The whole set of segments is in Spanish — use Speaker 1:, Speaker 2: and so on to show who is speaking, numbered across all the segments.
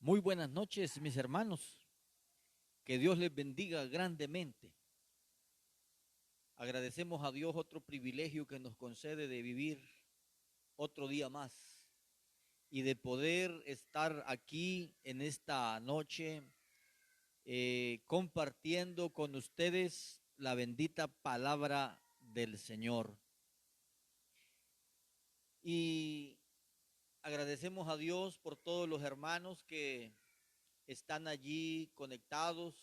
Speaker 1: Muy buenas noches, mis hermanos. Que Dios les bendiga grandemente. Agradecemos a Dios otro privilegio que nos concede de vivir otro día más y de poder estar aquí en esta noche compartiendo con ustedes la bendita palabra del Señor. Y agradecemos a Dios por todos los hermanos que están allí conectados,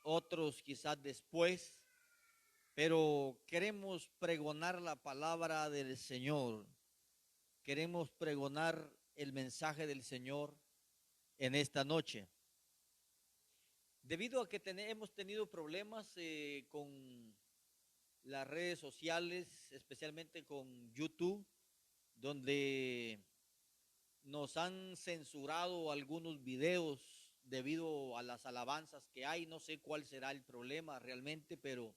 Speaker 1: otros quizás después, pero queremos pregonar la palabra del Señor, queremos pregonar el mensaje del Señor en esta noche. Debido a que hemos tenido problemas con las redes sociales, especialmente con YouTube, donde nos han censurado algunos videos debido a las alabanzas que hay. No sé cuál será el problema realmente, pero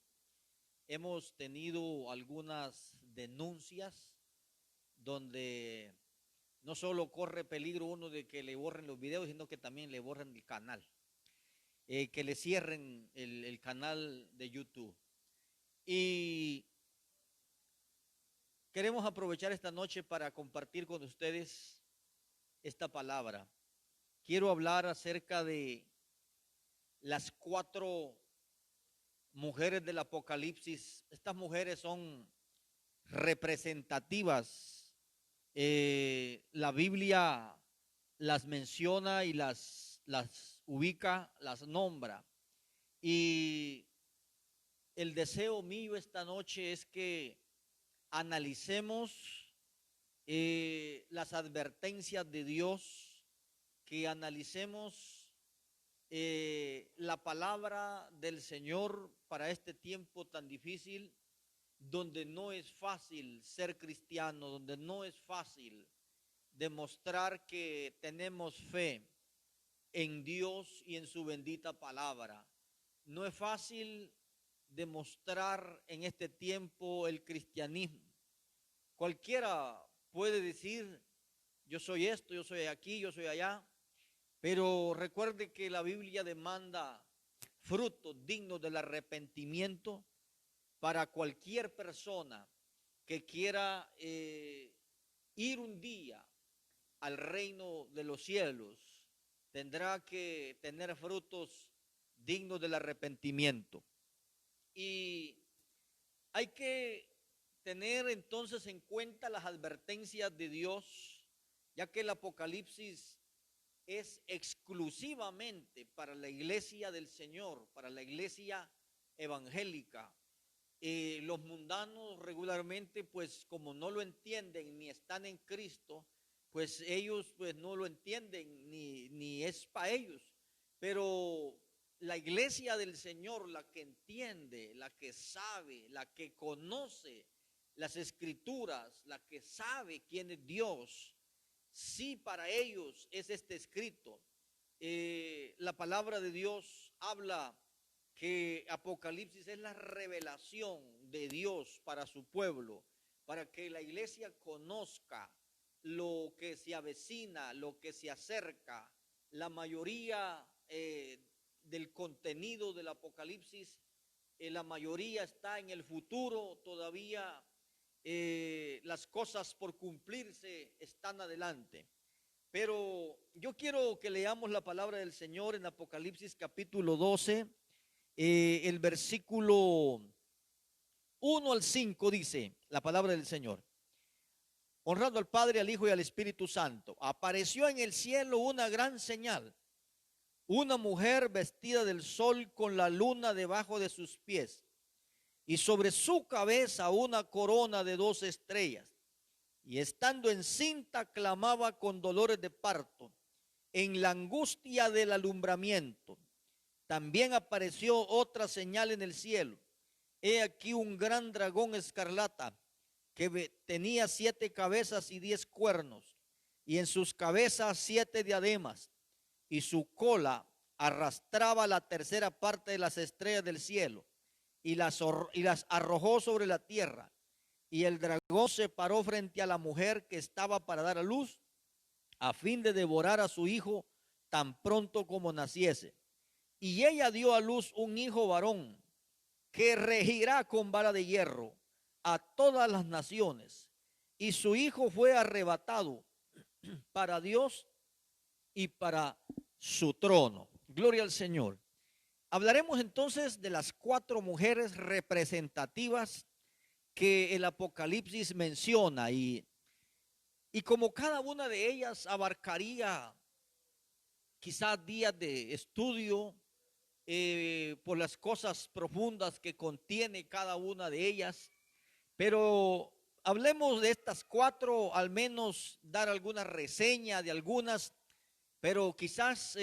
Speaker 1: hemos tenido algunas denuncias donde no solo corre peligro uno de que le borren los videos, sino que también le borren el canal, que le cierren el canal de YouTube. Y queremos aprovechar esta noche para compartir con ustedes esta palabra. Quiero hablar acerca de las 4 mujeres del Apocalipsis. Estas mujeres son representativas. La Biblia las menciona y las ubica, las nombra. Y el deseo mío esta noche es que analicemos las advertencias de Dios, que analicemos la palabra del Señor para este tiempo tan difícil, donde no es fácil ser cristiano, donde no es fácil demostrar que tenemos fe en Dios y en su bendita palabra. No es fácil demostrar en este tiempo el cristianismo. Cualquiera puede decir, yo soy esto, yo soy aquí, yo soy allá, pero recuerde que la Biblia demanda frutos dignos del arrepentimiento para cualquier persona que quiera ir un día al reino de los cielos. Tendrá que tener frutos dignos del arrepentimiento. Y hay que tener entonces en cuenta las advertencias de Dios, ya que el Apocalipsis es exclusivamente para la iglesia del Señor, para la iglesia evangélica. Los mundanos regularmente, pues como no lo entienden ni están en Cristo, pues ellos pues no lo entienden ni es para ellos. Pero la iglesia del Señor, la que entiende, la que sabe, la que conoce las escrituras, la que sabe quién es Dios, sí, para ellos es este escrito. La palabra de Dios habla que Apocalipsis es la revelación de Dios para su pueblo, para que la iglesia conozca lo que se avecina, lo que se acerca. La mayoría del contenido del Apocalipsis, la mayoría está en el futuro, todavía las cosas por cumplirse están adelante. Pero yo quiero que leamos la palabra del Señor en Apocalipsis capítulo 12, el versículo 1 al 5 dice la palabra del Señor. Honrando al Padre, al Hijo y al Espíritu Santo, apareció en el cielo una gran señal, una mujer vestida del sol con la luna debajo de sus pies y sobre su cabeza una corona de 2 estrellas. Y estando encinta clamaba con dolores de parto, en la angustia del alumbramiento. También apareció otra señal en el cielo. He aquí un gran dragón escarlata que tenía 7 cabezas y 10 cuernos, y en sus cabezas 7 diademas, y su cola arrastraba la tercera parte de las estrellas del cielo, y las arrojó sobre la tierra. Y el dragón se paró frente a la mujer que estaba para dar a luz, a fin de devorar a su hijo tan pronto como naciese. Y ella dio a luz un hijo varón, que regirá con vara de hierro a todas las naciones. Y su hijo fue arrebatado para Dios y para su trono. Gloria al Señor. Hablaremos entonces de las 4 mujeres representativas que el Apocalipsis menciona, y como cada una de ellas abarcaría quizás días de estudio, por las cosas profundas que contiene cada una de ellas, pero hablemos de estas 4, al menos dar alguna reseña de algunas, pero quizás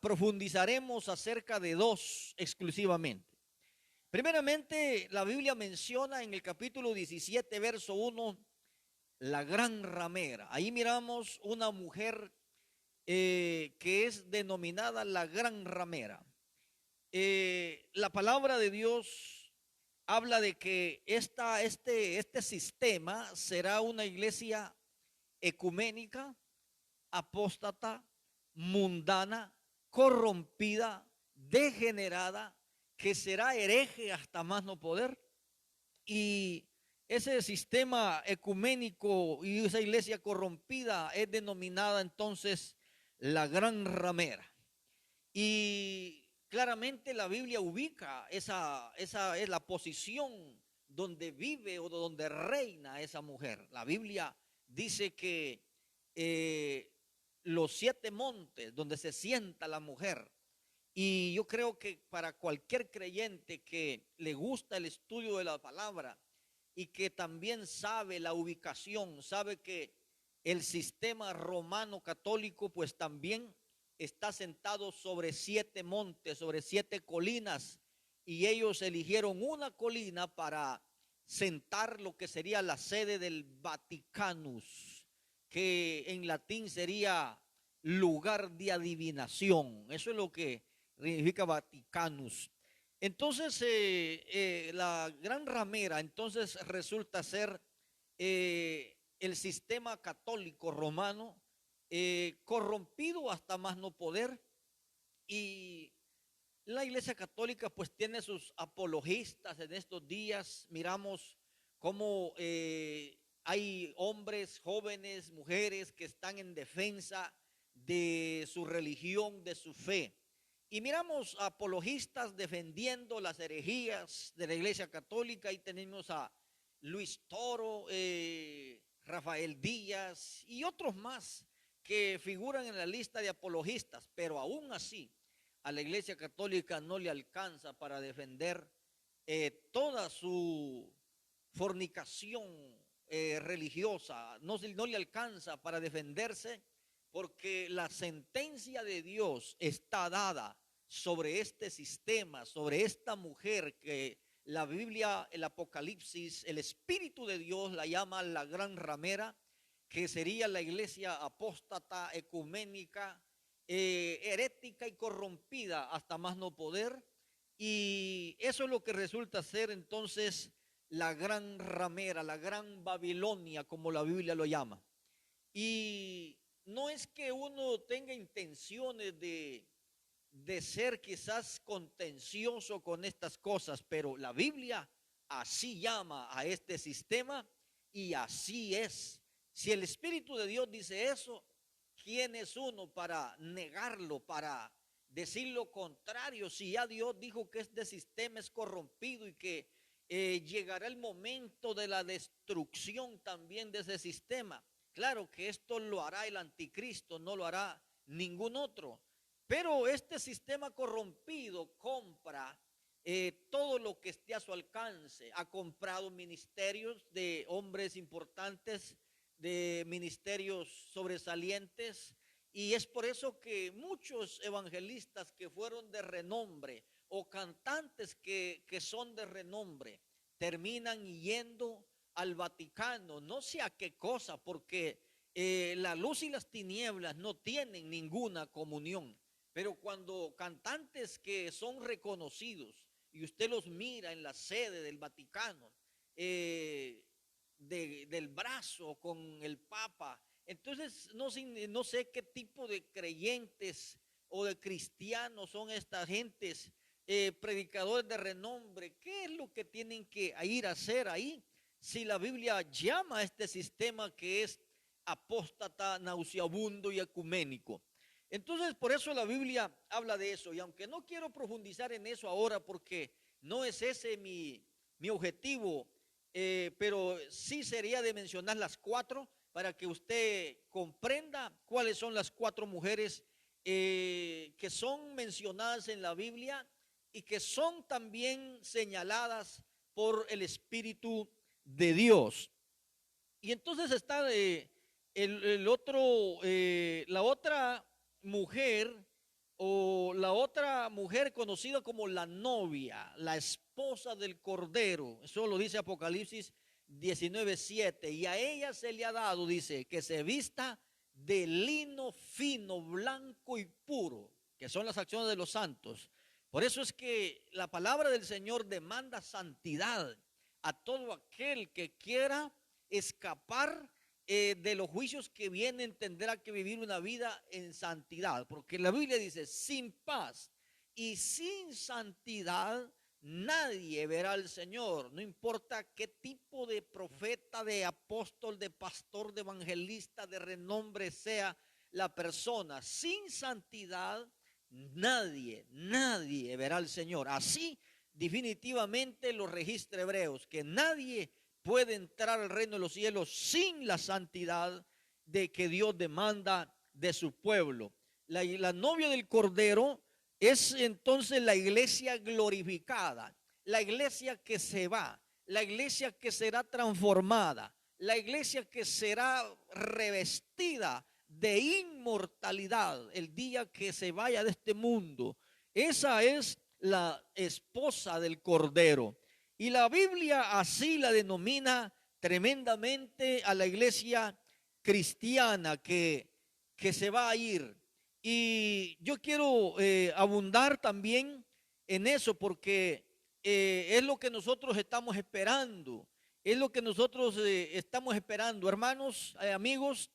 Speaker 1: profundizaremos acerca de 2 exclusivamente. Primeramente, la Biblia menciona en el capítulo 17, verso 1, la gran ramera. Ahí miramos una mujer que es denominada la gran ramera. La palabra de Dios habla de que este sistema será una iglesia ecuménica, apóstata, mundana, corrompida, degenerada, que será hereje hasta más no poder. Y ese sistema ecuménico y esa iglesia corrompida es denominada entonces la gran ramera. Y claramente la Biblia ubica esa es la posición donde vive o donde reina esa mujer. La Biblia dice que los 7 montes donde se sienta la mujer. Y yo creo que para cualquier creyente que le gusta el estudio de la palabra y que también sabe la ubicación, sabe que el sistema romano católico pues también está sentado sobre 7 montes, sobre 7 colinas, y ellos eligieron una colina para sentar lo que sería la sede del Vaticanus, que en latín sería lugar de adivinación. Eso es lo que significa Vaticanus. Entonces, la gran ramera entonces resulta ser el sistema católico romano, corrompido hasta más no poder. Y la iglesia católica pues tiene sus apologistas en estos días. Miramos cómo hay hombres, jóvenes, mujeres que están en defensa de su religión, de su fe. Y miramos apologistas defendiendo las herejías de la iglesia católica. Y tenemos a Luis Toro, Rafael Díaz y otros más que figuran en la lista de apologistas, pero aún así a la iglesia católica no le alcanza para defender toda su fornicación religiosa, no le alcanza para defenderse, porque la sentencia de Dios está dada sobre este sistema, sobre esta mujer que la Biblia, el Apocalipsis, el Espíritu de Dios la llama la gran ramera, que sería la iglesia apóstata, ecuménica, herética y corrompida hasta más no poder. Y eso es lo que resulta ser entonces la gran ramera, la gran Babilonia, como la Biblia lo llama. Y no es que uno tenga intenciones de ser quizás contencioso con estas cosas, pero la Biblia así llama a este sistema y así es. Si el Espíritu de Dios dice eso, ¿quién es uno para negarlo, para decir lo contrario? Si ya Dios dijo que este sistema es corrompido y que llegará el momento de la destrucción también de ese sistema. Claro que esto lo hará el anticristo, no lo hará ningún otro. Pero este sistema corrompido compra todo lo que esté a su alcance. Ha comprado ministerios de hombres importantes, de ministerios sobresalientes, y es por eso que muchos evangelistas que fueron de renombre o cantantes que son de renombre terminan yendo al Vaticano, no sé a qué cosa, porque la luz y las tinieblas no tienen ninguna comunión. Pero cuando cantantes que son reconocidos y usted los mira en la sede del Vaticano, del brazo con el Papa. Entonces no sé qué tipo de creyentes o de cristianos son estas gentes, predicadores de renombre. ¿Qué es lo que tienen que ir a hacer ahí? Si la Biblia llama a este sistema que es apóstata, nauseabundo y ecuménico. Entonces, por eso la Biblia habla de eso. Y aunque no quiero profundizar en eso ahora porque no es ese mi objetivo, pero sí sería de mencionar las cuatro para que usted comprenda cuáles son las cuatro mujeres que son mencionadas en la Biblia y que son también señaladas por el Espíritu de Dios. Y entonces está la otra mujer o la otra mujer conocida como la novia, la esposa del Cordero. Eso lo dice Apocalipsis 19:7. Y a ella se le ha dado, dice, que se vista de lino fino, blanco y puro, que son las acciones de los santos. Por eso es que la palabra del Señor demanda santidad a todo aquel que quiera escapar de los juicios que vienen. Tendrá que vivir una vida en santidad, porque la Biblia dice: sin paz y sin santidad nadie verá al Señor. No importa qué tipo de profeta, de apóstol, de pastor, de evangelista, de renombre sea la persona, sin santidad nadie verá al Señor. Así definitivamente lo registra Hebreos, que nadie puede entrar al reino de los cielos sin la santidad de que Dios demanda de su pueblo. La novia del Cordero es entonces la iglesia glorificada, la iglesia que se va, la iglesia que será transformada, la iglesia que será revestida de inmortalidad el día que se vaya de este mundo. Esa es la esposa del Cordero. Y la Biblia así la denomina tremendamente a la iglesia cristiana que se va a ir. Y yo quiero abundar también en eso porque es lo que nosotros estamos esperando. Es lo que nosotros estamos esperando. Hermanos, amigos,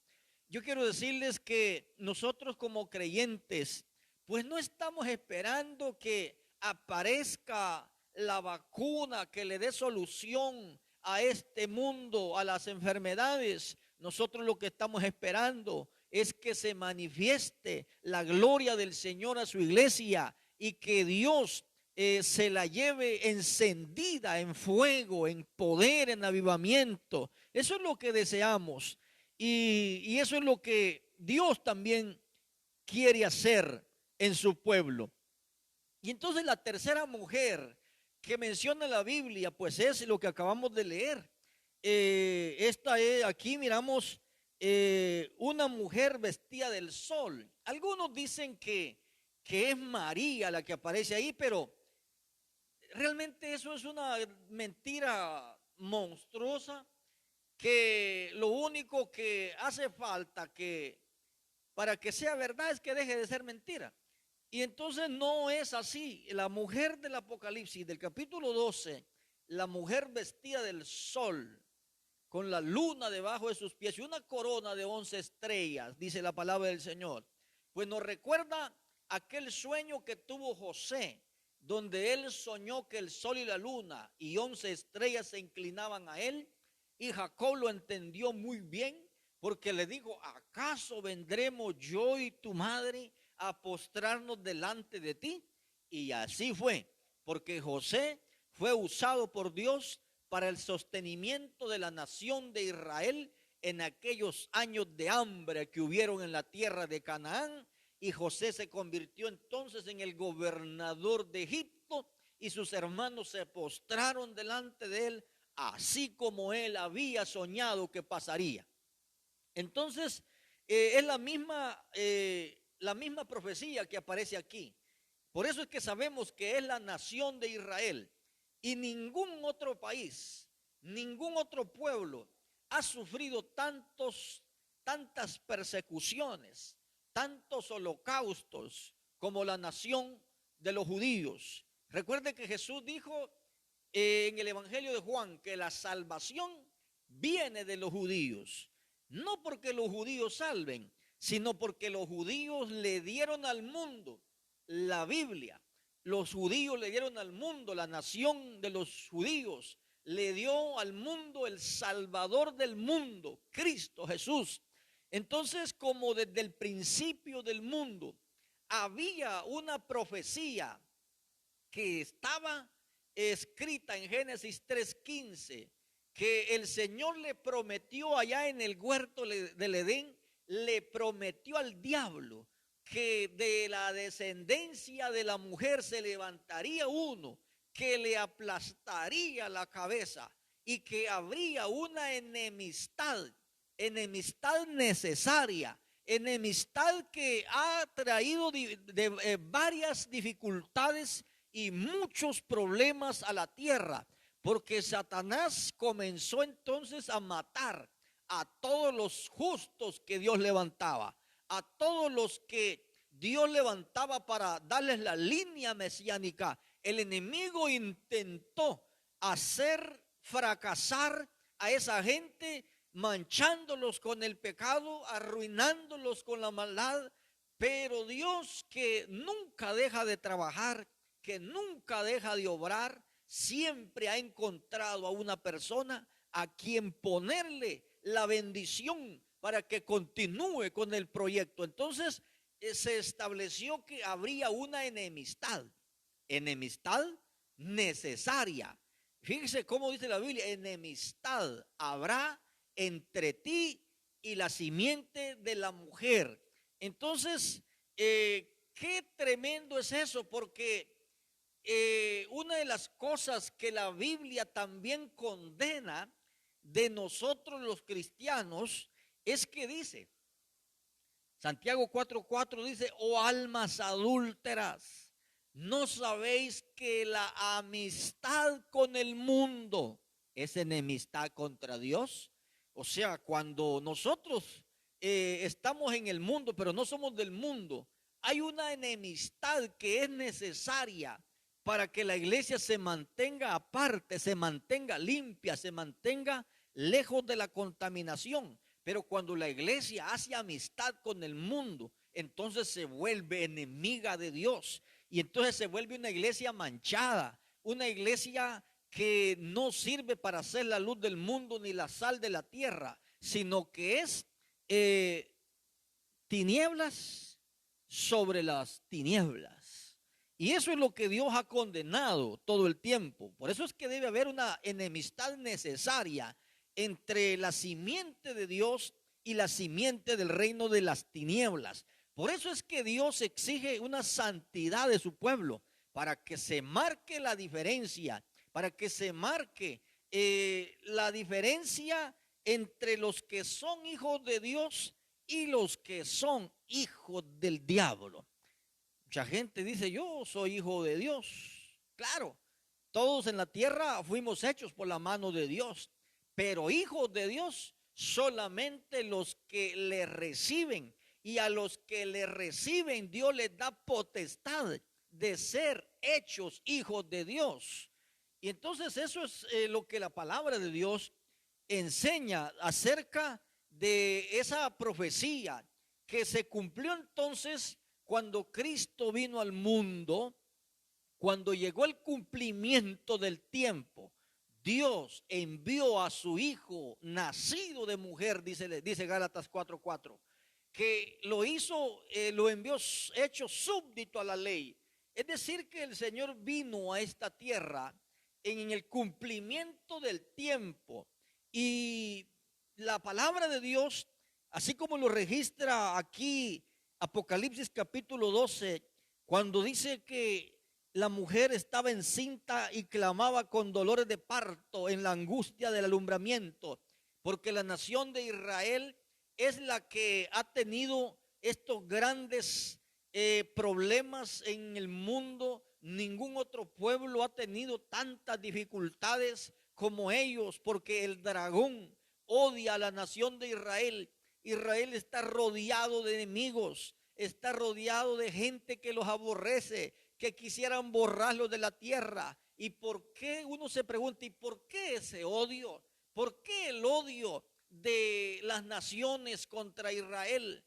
Speaker 1: yo quiero decirles que nosotros como creyentes, pues no estamos esperando que aparezca la vacuna que le dé solución a este mundo, a las enfermedades. Nosotros lo que estamos esperando es que se manifieste la gloria del Señor a su iglesia y que Dios se la lleve encendida en fuego, en poder, en avivamiento. Eso es lo que deseamos y eso es lo que Dios también quiere hacer en su pueblo. Y entonces la tercera mujer que menciona la Biblia, pues es lo que acabamos de leer. Esta es, aquí miramos una mujer vestida del sol. Algunos dicen que es María la que aparece ahí, pero realmente eso es una mentira monstruosa, que lo único que hace falta que para que sea verdad es que deje de ser mentira. Y entonces no es así. La mujer del Apocalipsis, del capítulo 12, la mujer vestida del sol, con la luna debajo de sus pies y una corona de 11 estrellas, dice la palabra del Señor. Pues nos recuerda aquel sueño que tuvo José, donde él soñó que el sol y la luna y 11 estrellas se inclinaban a él, y Jacob lo entendió muy bien, porque le dijo: ¿acaso vendremos yo y tu madre a postrarnos delante de ti? Y así fue, porque José fue usado por Dios para el sostenimiento de la nación de Israel en aquellos años de hambre que hubieron en la tierra de Canaán. Y José se convirtió entonces en el gobernador de Egipto, y sus hermanos se postraron delante de él, así como él había soñado que pasaría. Entonces, es la misma profecía que aparece aquí. Por eso es que sabemos que es la nación de Israel, y ningún otro país, ningún otro pueblo ha sufrido tantas persecuciones, tantos holocaustos como la nación de los judíos. Recuerde que Jesús dijo en el Evangelio de Juan que la salvación viene de los judíos. No porque los judíos salven, sino porque los judíos le dieron al mundo la Biblia. Los judíos le dieron al mundo, la nación de los judíos le dio al mundo el Salvador del mundo, Cristo Jesús. Entonces, como desde el principio del mundo había una profecía que estaba escrita en Génesis 3:15, que el Señor le prometió allá en el huerto del Edén, le prometió al diablo que de la descendencia de la mujer se levantaría uno que le aplastaría la cabeza y que habría una enemistad necesaria, enemistad que ha traído varias dificultades y muchos problemas a la tierra, porque Satanás comenzó entonces a matar a todos los justos que Dios levantaba, a todos los que Dios levantaba para darles la línea mesiánica. El enemigo intentó hacer fracasar a esa gente, manchándolos con el pecado, arruinándolos con la maldad. Pero Dios, que nunca deja de trabajar, que nunca deja de obrar, siempre ha encontrado a una persona a quien ponerle la bendición para que continúe con el proyecto. Entonces se estableció que habría una enemistad necesaria. Fíjese cómo dice la Biblia: enemistad habrá entre ti y la simiente de la mujer. Entonces, qué tremendo es eso, porque una de las cosas que la Biblia también condena de nosotros los cristianos es que dice, Santiago 4:4 dice: oh almas adúlteras, ¿no sabéis que la amistad con el mundo es enemistad contra Dios? O sea, cuando nosotros estamos en el mundo, pero no somos del mundo, hay una enemistad que es necesaria para que la iglesia se mantenga aparte, se mantenga limpia, se mantenga lejos de la contaminación. Pero cuando la iglesia hace amistad con el mundo, entonces se vuelve enemiga de Dios. Y entonces se vuelve una iglesia manchada, una iglesia que no sirve para ser la luz del mundo ni la sal de la tierra, sino que es tinieblas sobre las tinieblas. Y eso es lo que Dios ha condenado todo el tiempo. Por eso es que debe haber una enemistad necesaria entre la simiente de Dios y la simiente del reino de las tinieblas. Por eso es que Dios exige una santidad de su pueblo, para que se marque la diferencia, para que se marque la diferencia entre los que son hijos de Dios y los que son hijos del diablo. Mucha gente dice: yo soy hijo de Dios. Claro, todos en la tierra fuimos hechos por la mano de Dios, pero hijos de Dios solamente los que le reciben, y a los que le reciben Dios les da potestad de ser hechos hijos de Dios. Y entonces eso es lo que la palabra de Dios enseña acerca de esa profecía que se cumplió entonces cuando Cristo vino al mundo. Cuando llegó el cumplimiento del tiempo, Dios envió a su Hijo nacido de mujer, dice Gálatas 4:4, que lo envió hecho súbdito a la ley. Es decir, que el Señor vino a esta tierra en el cumplimiento del tiempo. Y la palabra de Dios, así como lo registra aquí Apocalipsis capítulo 12, cuando dice que la mujer estaba encinta y clamaba con dolores de parto en la angustia del alumbramiento, porque la nación de Israel es la que ha tenido estos grandes problemas en el mundo. Ningún otro pueblo ha tenido tantas dificultades como ellos, porque el dragón odia a la nación de Israel. Israel está rodeado de enemigos, está rodeado de gente que los aborrece, que quisieran borrarlos de la tierra. ¿Y por qué? Uno se pregunta: ¿y por qué ese odio? ¿Por qué el odio de las naciones contra Israel?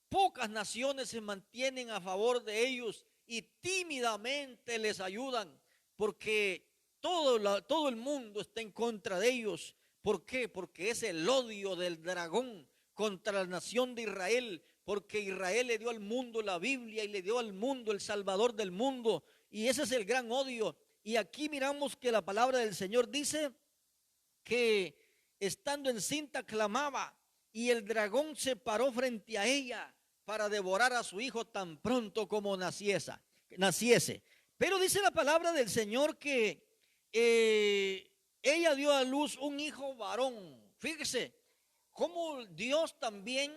Speaker 1: Pocas naciones se mantienen a favor de ellos y tímidamente les ayudan, porque todo el mundo está en contra de ellos. ¿Por qué? Porque es el odio del dragón contra la nación de Israel, porque Israel le dio al mundo la Biblia y le dio al mundo el Salvador del mundo, y ese es el gran odio. Y aquí miramos que la palabra del Señor dice que estando encinta clamaba, y el dragón se paró frente a ella para devorar a su hijo tan pronto como naciese. Pero dice la palabra del Señor que ella dio a luz un hijo varón. Fíjese cómo Dios también,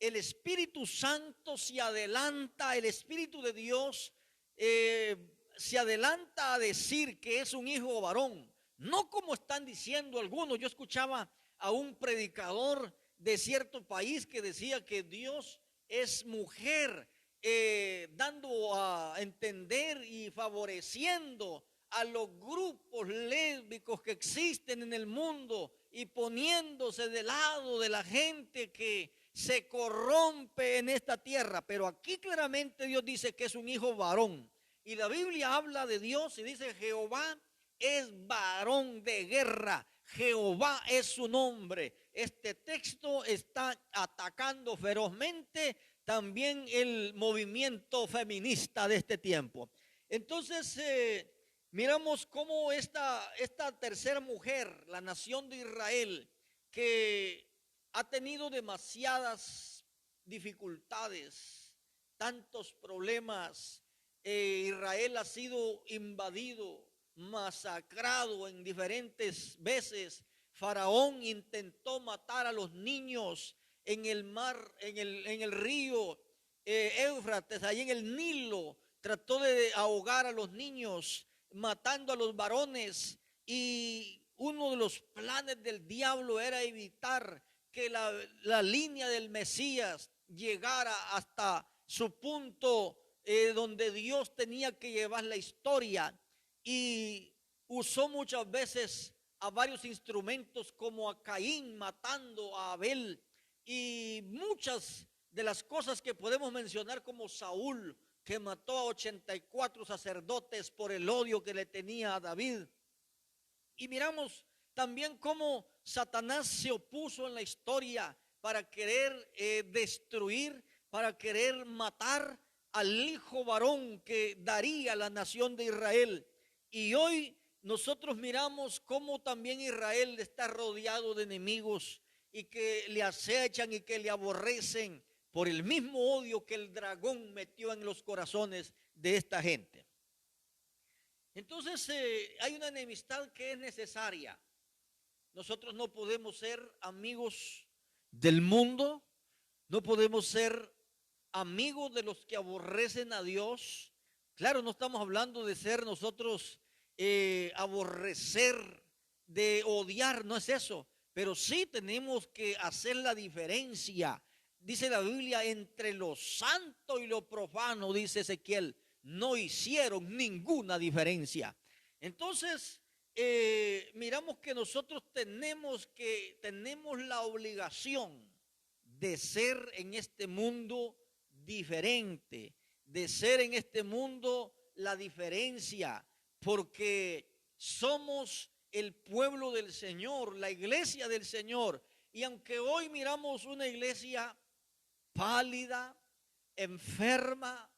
Speaker 1: el Espíritu Santo se adelanta, el Espíritu de Dios se adelanta a decir que es un hijo varón. No como están diciendo algunos. Yo escuchaba a un predicador de cierto país que decía que Dios es mujer, dando a entender y favoreciendo a los grupos lésbicos que existen en el mundo y poniéndose del lado de la gente que se corrompe en esta tierra. Pero aquí claramente Dios dice que es un hijo varón. Y la Biblia habla de Dios y dice: Jehová es varón de guerra, Jehová es su nombre. Este texto está atacando ferozmente también el movimiento feminista de este tiempo. Entonces miramos cómo esta tercera mujer, la nación de Israel, que ha tenido demasiadas dificultades, tantos problemas. Israel ha sido invadido, masacrado en diferentes veces. Faraón intentó matar a los niños en el mar, en el río Éufrates, ahí en el Nilo. Trató de ahogar a los niños, matando a los varones. Y uno de los planes del diablo era evitar que la línea del Mesías llegara hasta su punto donde Dios tenía que llevar la historia. Y usó muchas veces a varios instrumentos, como a Caín matando a Abel, y muchas de las cosas que podemos mencionar, como Saúl, que mató a 84 sacerdotes por el odio que le tenía a David. Y miramos también cómo Satanás se opuso en la historia para querer destruir, para querer matar al hijo varón que daría la nación de Israel. Y hoy nosotros miramos cómo también Israel está rodeado de enemigos y que le acechan y que le aborrecen por el mismo odio que el dragón metió en los corazones de esta gente. Entonces hay una enemistad que es necesaria. Nosotros no podemos ser amigos del mundo, no podemos ser amigos de los que aborrecen a Dios. Claro, no estamos hablando de ser nosotros aborrecer, de odiar, no es eso, pero sí tenemos que hacer la diferencia. Dice la Biblia: entre lo santo y lo profano, dice Ezequiel, no hicieron ninguna diferencia. Entonces miramos que nosotros tenemos la obligación de ser en este mundo diferente, de ser en este mundo la diferencia, porque somos el pueblo del Señor, la iglesia del Señor. Y aunque hoy miramos una iglesia pálida, enferma,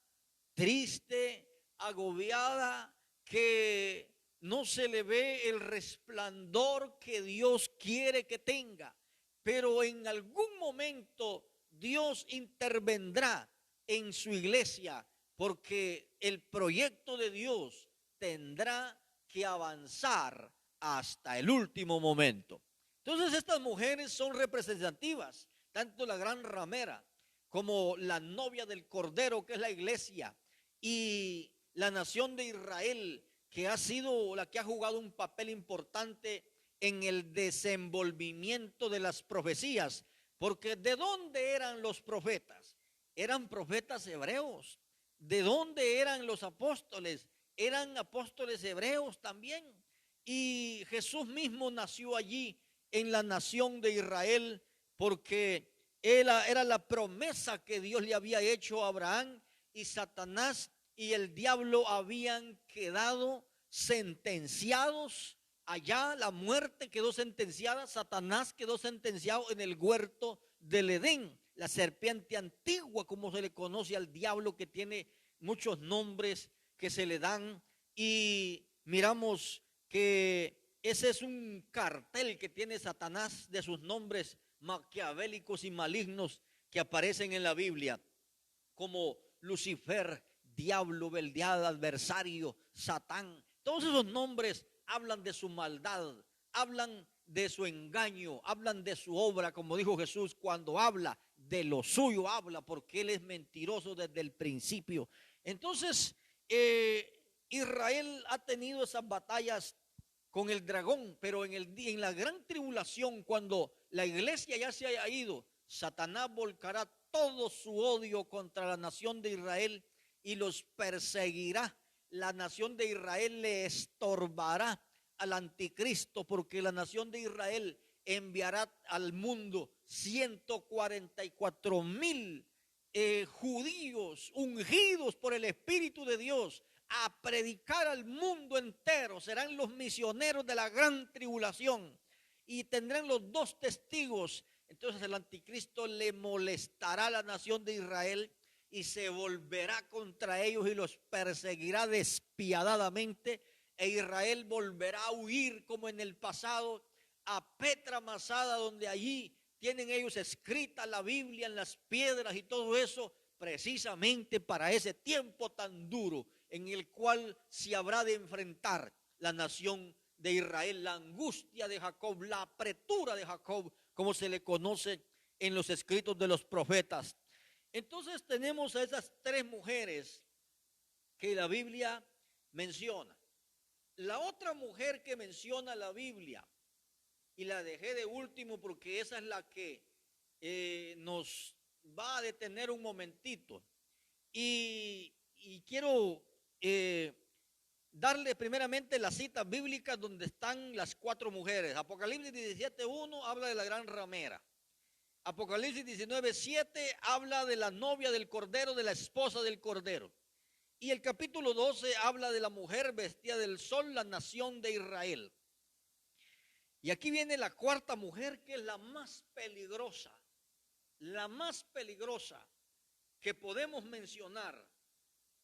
Speaker 1: triste, agobiada, que no se le ve el resplandor que Dios quiere que tenga, pero en algún momento Dios intervendrá en su iglesia, porque el proyecto de Dios tendrá que avanzar hasta el último momento. Entonces estas mujeres son representativas, tanto la gran ramera como la novia del Cordero, que es la iglesia, y la nación de Israel, que ha sido la que ha jugado un papel importante en el desenvolvimiento de las profecías. Porque ¿de dónde eran los profetas? Eran profetas hebreos. ¿De dónde eran los apóstoles? Eran apóstoles hebreos también. y Jesús mismo nació allí en la nación de Israel porque era la promesa que Dios le había hecho a Abraham, y Satanás y el diablo habían quedado sentenciados allá. La muerte quedó sentenciada, Satanás quedó sentenciado en el huerto del Edén, la serpiente antigua, como se le conoce al diablo, que tiene muchos nombres que se le dan. Y miramos que ese es un cartel que tiene Satanás de sus nombres maquiavélicos y malignos que aparecen en la Biblia, como Lucifer, diablo, Beldiad, adversario, Satán. Todos esos nombres hablan de su maldad, hablan de su engaño, hablan de su obra, como dijo Jesús, cuando habla de lo suyo habla, porque él es mentiroso desde el principio. Entonces, Israel ha tenido esas batallas con el dragón, pero en la gran tribulación, cuando la iglesia ya se haya ido, Satanás volcará todo su odio contra la nación de Israel y los perseguirá. La nación de Israel le estorbará al anticristo, porque la nación de Israel enviará al mundo 144,000 judíos ungidos por el Espíritu de Dios a predicar al mundo entero. Serán los misioneros de la gran tribulación y tendrán los dos testigos. Entonces el anticristo le molestará a la nación de Israel y se volverá contra ellos y los perseguirá despiadadamente, e Israel volverá a huir como en el pasado a Petra Masada, donde allí tienen ellos escrita la Biblia en las piedras y todo eso, precisamente para ese tiempo tan duro en el cual se habrá de enfrentar la nación de Israel, la angustia de Jacob, la apretura de Jacob, como se le conoce en los escritos de los profetas. Entonces tenemos a esas tres mujeres que la Biblia menciona. La otra mujer que menciona la Biblia, y la dejé de último porque esa es la que nos va a detener un momentito, y quiero darle primeramente las citas bíblicas donde están las cuatro mujeres. Apocalipsis 17:1 habla de la gran ramera. Apocalipsis 19:7 habla de la novia del Cordero, de la esposa del Cordero. Y el capítulo 12 habla de la mujer vestida del sol, la nación de Israel. Y aquí viene la cuarta mujer, que es la más peligrosa que podemos mencionar.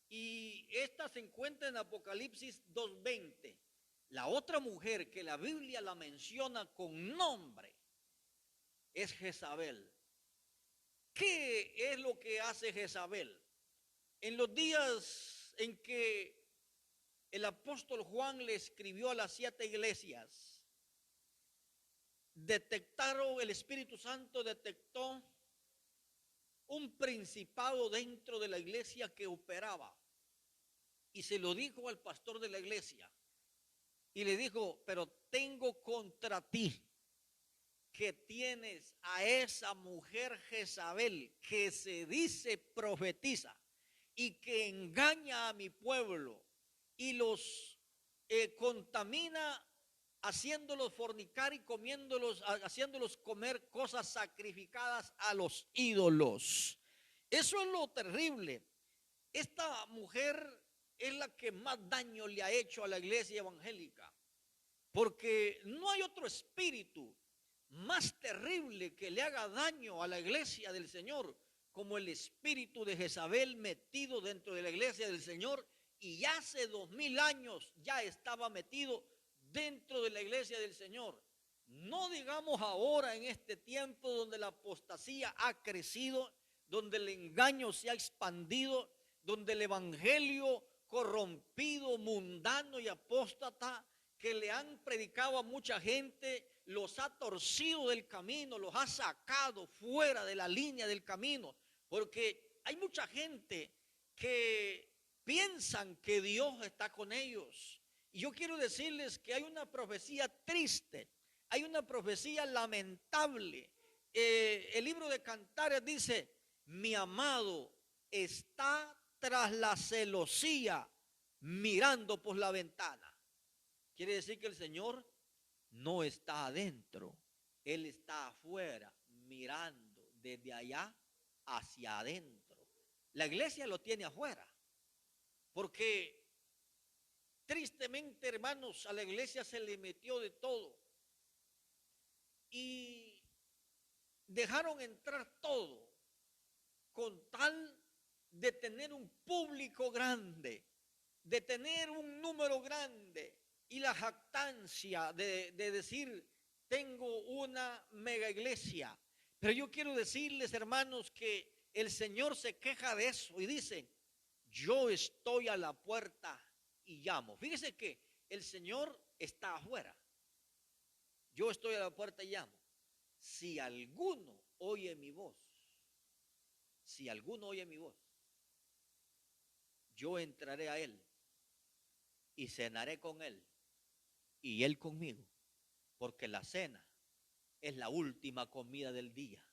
Speaker 1: Y esta se encuentra en Apocalipsis 2:20. La otra mujer que la Biblia la menciona con nombre es Jezabel. ¿Qué es lo que hace Jezabel? En los días en que el apóstol Juan le escribió a las 7 iglesias, el Espíritu Santo detectó un principado dentro de la iglesia que operaba, y se lo dijo al pastor de la iglesia y le dijo: pero tengo contra ti que tienes a esa mujer Jezabel, que se dice profetiza y que engaña a mi pueblo y los contamina, haciéndolos fornicar y haciéndolos comer cosas sacrificadas a los ídolos. Eso es lo terrible. Esta mujer es la que más daño le ha hecho a la iglesia evangélica, porque no hay otro espíritu más terrible que le haga daño a la iglesia del Señor como el espíritu de Jezabel metido dentro de la iglesia del Señor, y hace 2000 años ya estaba metido dentro de la iglesia del Señor. No digamos ahora, en este tiempo donde la apostasía ha crecido, donde el engaño se ha expandido, donde el evangelio corrompido, mundano y apóstata que le han predicado a mucha gente los ha torcido del camino, los ha sacado fuera de la línea del camino, porque hay mucha gente que piensan que Dios está con ellos. Y yo quiero decirles que hay una profecía triste, hay una profecía lamentable. El libro de Cantares dice: mi amado está tras la celosía, mirando por la ventana. Quiere decir que el Señor no está adentro, Él está afuera, mirando desde allá hacia adentro. La iglesia lo tiene afuera, porque tristemente, hermanos, a la iglesia se le metió de todo y dejaron entrar todo con tal de tener un público grande, de tener un número grande y la jactancia de decir, tengo una mega iglesia. Pero yo quiero decirles, hermanos, que el Señor se queja de eso y dice, yo estoy a la puerta y llamo. Fíjese que el Señor está afuera. Yo estoy a la puerta y llamo. Si alguno oye mi voz, si alguno oye mi voz, yo entraré a él y cenaré con él y él conmigo, porque la cena es la última comida del día.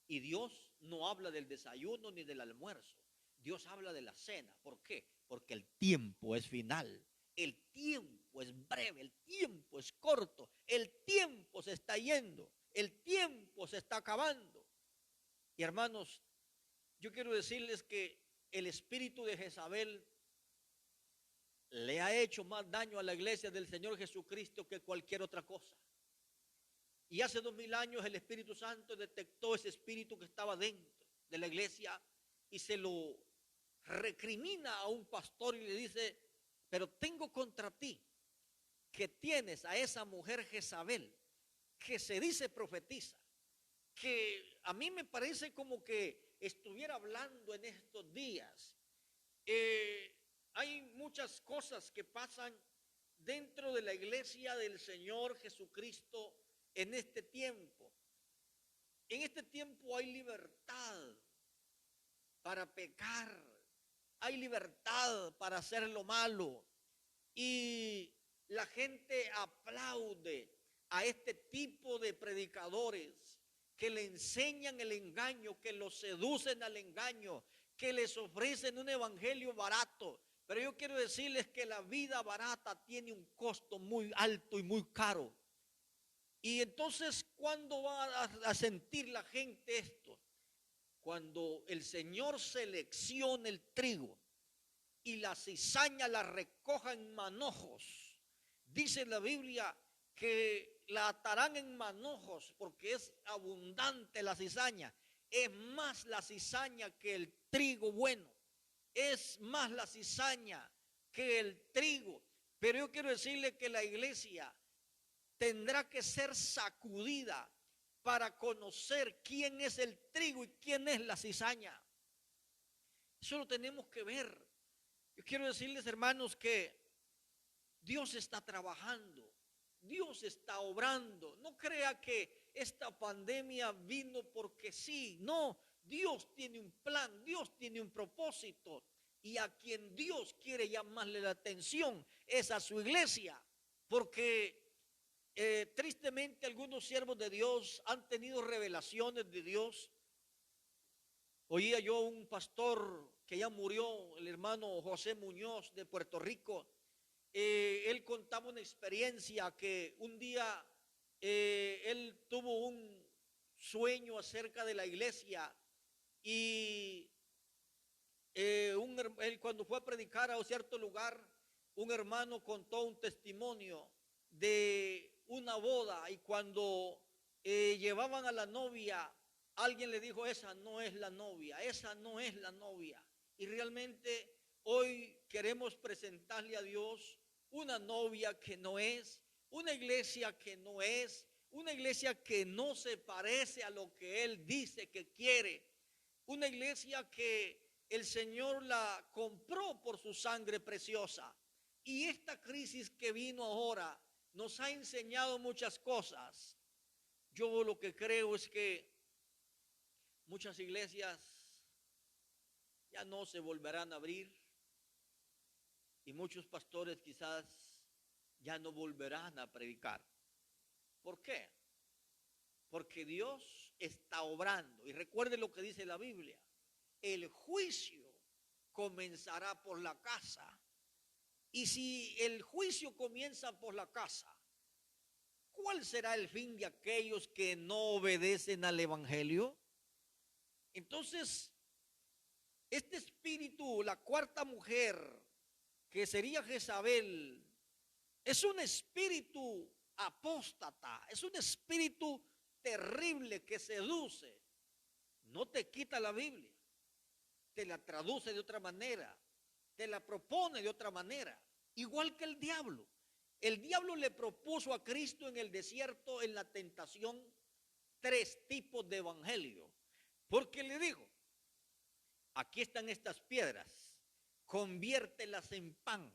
Speaker 1: Y Dios no habla del desayuno ni del almuerzo. Dios habla de la cena. ¿Por qué? Porque el tiempo es final. El tiempo es breve. El tiempo es corto. El tiempo se está yendo. El tiempo se está acabando. Y hermanos, yo quiero decirles que el espíritu de Jezabel le ha hecho más daño a la iglesia del Señor Jesucristo que cualquier otra cosa. Y hace 2000 años el Espíritu Santo detectó ese espíritu que estaba dentro de la iglesia y se lo recrimina a un pastor y le dice, pero tengo contra ti que tienes a esa mujer Jezabel que se dice profetiza, que a mí me parece como que estuviera hablando en estos días. Hay muchas cosas que pasan dentro de la iglesia del Señor Jesucristo en este tiempo. En este tiempo hay libertad para pecar, hay libertad para hacer lo malo y la gente aplaude a este tipo de predicadores que le enseñan el engaño, que los seducen al engaño, que les ofrecen un evangelio barato. Pero yo quiero decirles que la vida barata tiene un costo muy alto y muy caro. Y entonces, ¿cuándo va a sentir la gente esto? Cuando el Señor seleccione el trigo y la cizaña la recoja en manojos. Dice la Biblia que la atarán en manojos porque es abundante la cizaña. Es más la cizaña que el trigo bueno. Es más la cizaña que el trigo. Pero yo quiero decirle que la iglesia tendrá que ser sacudida para conocer quién es el trigo y quién es la cizaña. Eso lo tenemos que ver. Yo quiero decirles, hermanos, que Dios está trabajando, Dios está obrando. No crea que esta pandemia vino porque sí, no. Dios tiene un plan, Dios tiene un propósito. Y a quien Dios quiere llamarle la atención es a su iglesia, porque tristemente algunos siervos de Dios han tenido revelaciones de Dios. Oía yo un pastor que ya murió, el hermano José Muñoz de Puerto Rico. Él contaba una experiencia que un día él tuvo un sueño acerca de la iglesia y él cuando fue a predicar a un cierto lugar, un hermano contó un testimonio de una boda y cuando llevaban a la novia, alguien le dijo, esa no es la novia, esa no es la novia. Y realmente hoy queremos presentarle a Dios una novia que no es, una iglesia que no es, una iglesia que no se parece a lo que Él dice que quiere, una iglesia que el Señor la compró por su sangre preciosa. Y esta crisis que vino ahora nos ha enseñado muchas cosas. Yo lo que creo es que muchas iglesias ya no se volverán a abrir y muchos pastores quizás ya no volverán a predicar. ¿Por qué? Porque Dios está obrando. Y recuerde lo que dice la Biblia. El juicio comenzará por la casa. Y si el juicio comienza por la casa, ¿cuál será el fin de aquellos que no obedecen al evangelio? Entonces, este espíritu, la cuarta mujer, que sería Jezabel, es un espíritu apóstata, es un espíritu terrible que seduce. No te quita la Biblia, te la traduce de otra manera, te la propone de otra manera, igual que el diablo. El diablo le propuso a Cristo en el desierto, en la tentación, 3 tipos de evangelio, porque le dijo: aquí están estas piedras, conviértelas en pan.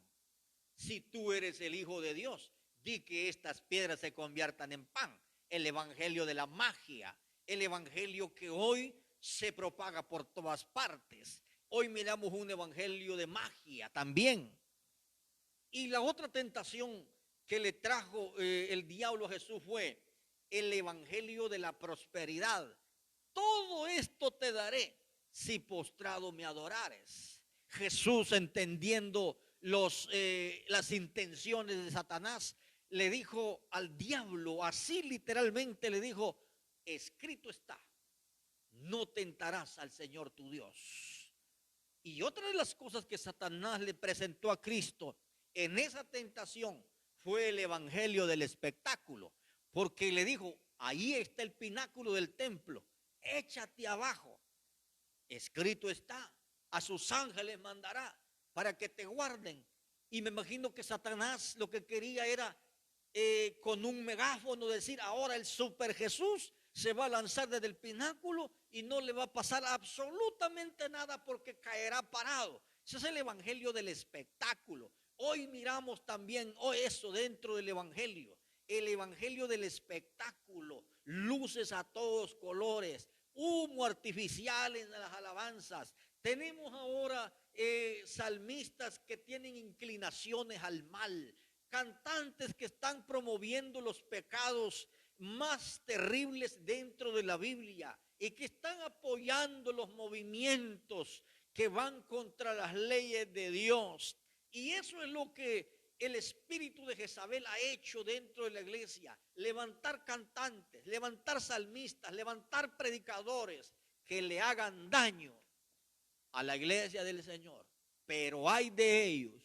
Speaker 1: Si tú eres el Hijo de Dios, di que estas piedras se conviertan en pan. El evangelio de la magia, el evangelio que hoy se propaga por todas partes. Hoy miramos un evangelio de magia también. Y la otra tentación que le trajo el diablo a Jesús fue el evangelio de la prosperidad. Todo esto te daré si postrado me adorares. Jesús, entendiendo las intenciones de Satanás, le dijo al diablo, así literalmente le dijo: escrito está, no tentarás al Señor tu Dios. Y otra de las cosas que Satanás le presentó a Cristo en esa tentación fue el evangelio del espectáculo, porque le dijo: ahí está el pináculo del templo, échate abajo, escrito está, a sus ángeles mandará para que te guarden. Y me imagino que Satanás lo que quería era con un megáfono decir: ahora el super Jesús se va a lanzar desde el pináculo y no le va a pasar absolutamente nada porque caerá parado. Ese es el evangelio del espectáculo. Hoy miramos también eso dentro del evangelio, el evangelio del espectáculo, luces a todos colores, humo artificial en las alabanzas. Tenemos ahora salmistas que tienen inclinaciones al mal, cantantes que están promoviendo los pecados más terribles dentro de la Biblia y que están apoyando los movimientos que van contra las leyes de Dios. Y eso es lo que el espíritu de Jezabel ha hecho dentro de la iglesia: levantar cantantes, levantar salmistas, levantar predicadores que le hagan daño a la iglesia del Señor. Pero hay de ellos,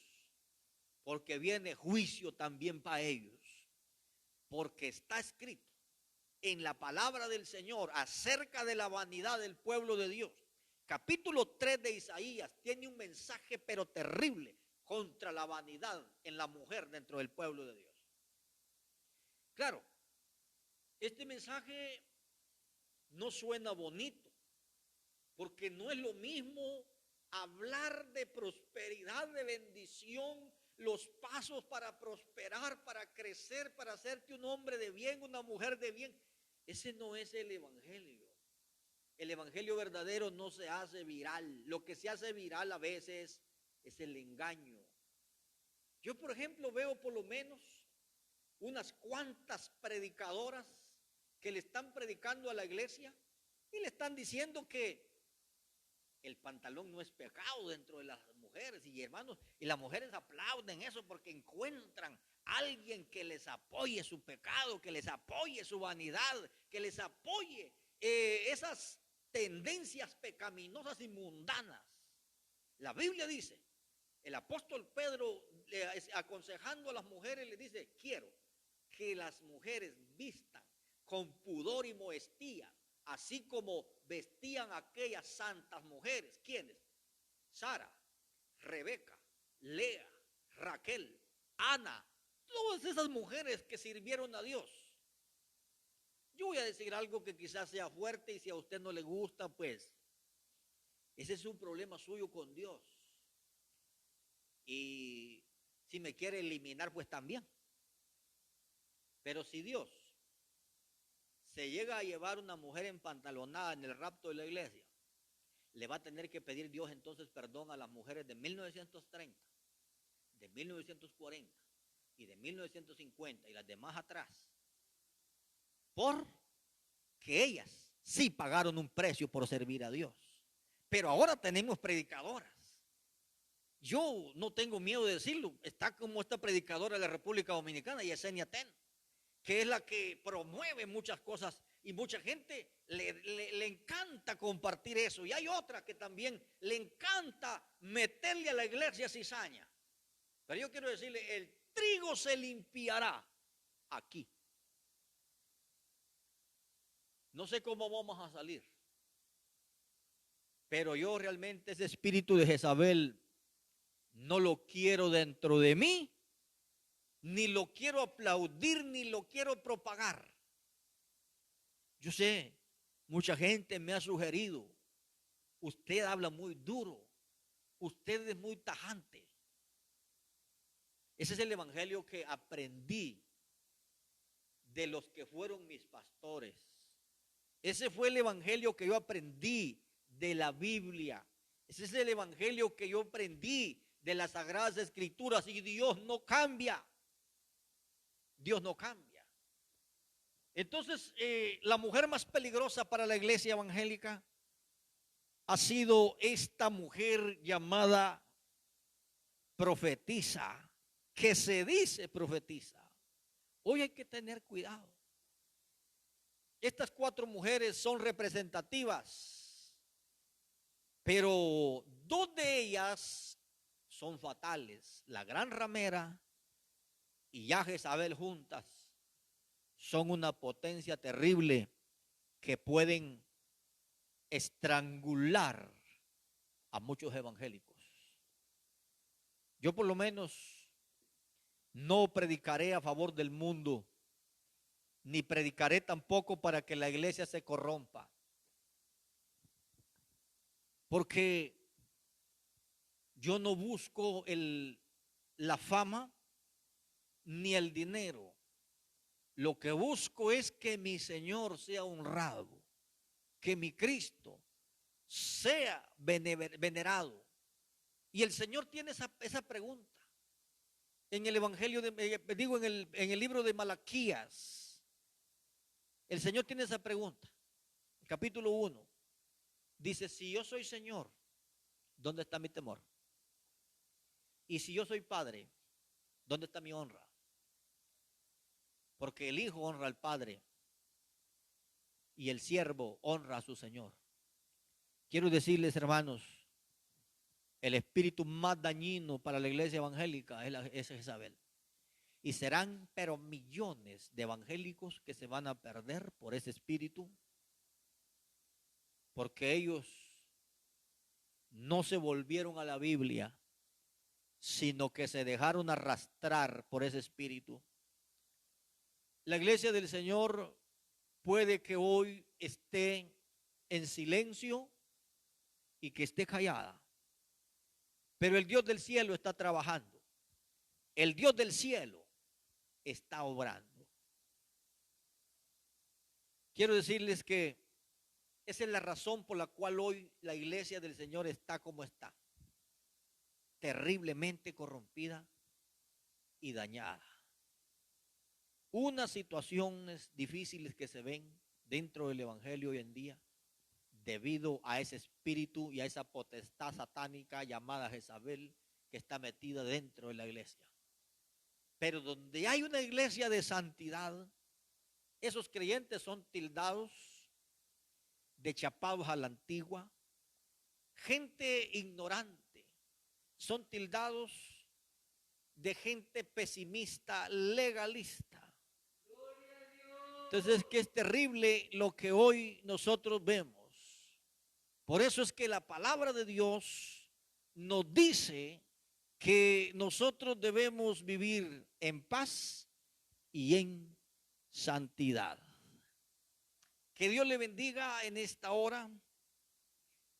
Speaker 1: porque viene juicio también para ellos, porque está escrito en la palabra del Señor acerca de la vanidad del pueblo de Dios. Capítulo 3 de Isaías tiene un mensaje pero terrible contra la vanidad en la mujer dentro del pueblo de Dios. Claro, este mensaje no suena bonito, porque no es lo mismo hablar de prosperidad, de bendición, los pasos para prosperar, para crecer, para hacerte un hombre de bien, una mujer de bien. Ese no es el evangelio. El evangelio verdadero no se hace viral. Lo que se hace viral a veces es el engaño. Yo, por ejemplo, veo por lo menos unas cuantas predicadoras que le están predicando a la iglesia y le están diciendo que el pantalón no es pecado dentro de las mujeres. Y hermanos, y las mujeres aplauden eso porque encuentran a alguien que les apoye su pecado, que les apoye su vanidad, que les apoye esas tendencias pecaminosas y mundanas. La Biblia dice, el apóstol Pedro, aconsejando a las mujeres, le dice: quiero que las mujeres vistan con pudor y modestia, así como vestían aquellas santas mujeres. ¿Quiénes? Sara, Rebeca, Lea, Raquel, Ana, todas esas mujeres que sirvieron a Dios. Yo voy a decir algo que quizás sea fuerte, y si a usted no le gusta, pues ese es un problema suyo con Dios. Y si me quiere eliminar, pues también. Pero si Dios se llega a llevar una mujer empantalonada en el rapto de la iglesia, le va a tener que pedir Dios entonces perdón a las mujeres de 1930, de 1940 y de 1950 y las demás atrás, porque ellas sí pagaron un precio por servir a Dios. Pero ahora tenemos predicadoras yo no tengo miedo de decirlo, está como esta predicadora de la República Dominicana, Yesenia Ten, que es la que promueve muchas cosas y mucha gente le encanta compartir eso. Y hay otra que también le encanta meterle a la iglesia cizaña. Pero yo quiero decirle, el trigo se limpiará aquí. No sé cómo vamos a salir, pero yo realmente ese espíritu de Jezabel no lo quiero dentro de mí, ni lo quiero aplaudir, ni lo quiero propagar. Yo sé, mucha gente me ha sugerido, usted habla muy duro, usted es muy tajante. Ese es el evangelio que aprendí de los que fueron mis pastores. Ese fue el evangelio que yo aprendí de la Biblia. Ese es el evangelio que yo aprendí de las Sagradas Escrituras. Y Dios no cambia. Dios no cambia. Entonces, la mujer más peligrosa para la iglesia evangélica ha sido esta mujer llamada profetisa, que se dice profetiza. Hoy hay que tener cuidado. Estas 4 mujeres son representativas, pero 2 de ellas son fatales. La gran ramera y ya Jezabel juntas son una potencia terrible que pueden estrangular a muchos evangélicos. Yo por lo menos no predicaré a favor del mundo, ni predicaré tampoco para que la iglesia se corrompa. Porque yo no busco la fama ni el dinero. Lo que busco es que mi Señor sea honrado, que mi Cristo sea venerado. Y el Señor tiene esa pregunta. En el evangelio, en el libro de Malaquías, el Señor tiene esa pregunta. Capítulo 1. Dice, si yo soy Señor, ¿dónde está mi temor? Y si yo soy Padre, ¿dónde está mi honra? Porque el Hijo honra al Padre y el siervo honra a su Señor. Quiero decirles, hermanos, el espíritu más dañino para la iglesia evangélica es Jezabel. Y serán pero millones de evangélicos que se van a perder por ese espíritu, porque ellos no se volvieron a la Biblia, sino que se dejaron arrastrar por ese espíritu. La iglesia del Señor puede que hoy esté en silencio y que esté callada, pero el Dios del cielo está trabajando. El Dios del cielo está obrando. Quiero decirles que esa es la razón por la cual hoy la iglesia del Señor está como está, terriblemente corrompida y dañada. Unas situaciones difíciles que se ven dentro del evangelio hoy en día debido a ese espíritu y a esa potestad satánica llamada Jezabel que está metida dentro de la iglesia. Pero donde hay una iglesia de santidad, esos creyentes son tildados de chapados a la antigua, gente ignorante, son tildados de gente pesimista, legalista. Entonces es que es terrible lo que hoy nosotros vemos. Por eso es que la palabra de Dios nos dice que nosotros debemos vivir en paz y en santidad. Que Dios le bendiga en esta hora.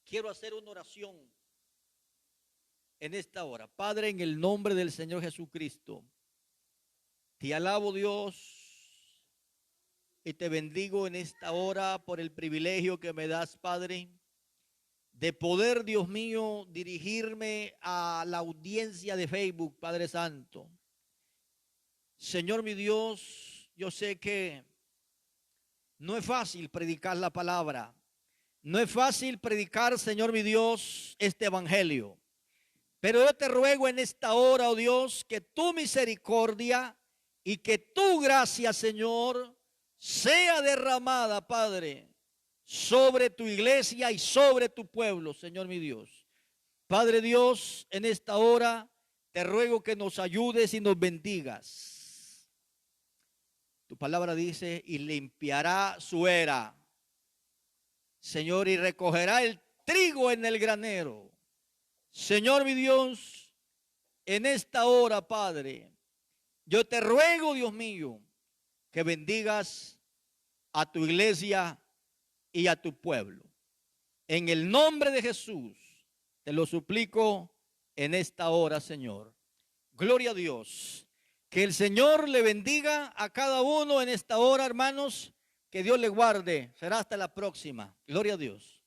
Speaker 1: Quiero hacer una oración en esta hora. Padre, en el nombre del Señor Jesucristo, te alabo, Dios, y te bendigo en esta hora por el privilegio que me das, Padre, de poder, Dios mío, dirigirme a la audiencia de Facebook, Padre Santo. Señor mi Dios, yo sé que no es fácil predicar la palabra. No es fácil predicar, Señor mi Dios, este evangelio. Pero yo te ruego en esta hora, oh Dios, que tu misericordia y que tu gracia, Señor, sea derramada, Padre, sobre tu iglesia y sobre tu pueblo, Señor mi Dios. Padre Dios, en esta hora te ruego que nos ayudes y nos bendigas. Tu palabra dice, y limpiará su era, Señor, y recogerá el trigo en el granero. Señor mi Dios, en esta hora, Padre, yo te ruego, Dios mío, que bendigas a tu iglesia y a tu pueblo. En el nombre de Jesús, te lo suplico en esta hora, Señor. Gloria a Dios. Que el Señor le bendiga a cada uno en esta hora, hermanos. Que Dios le guarde. Será hasta la próxima. Gloria a Dios.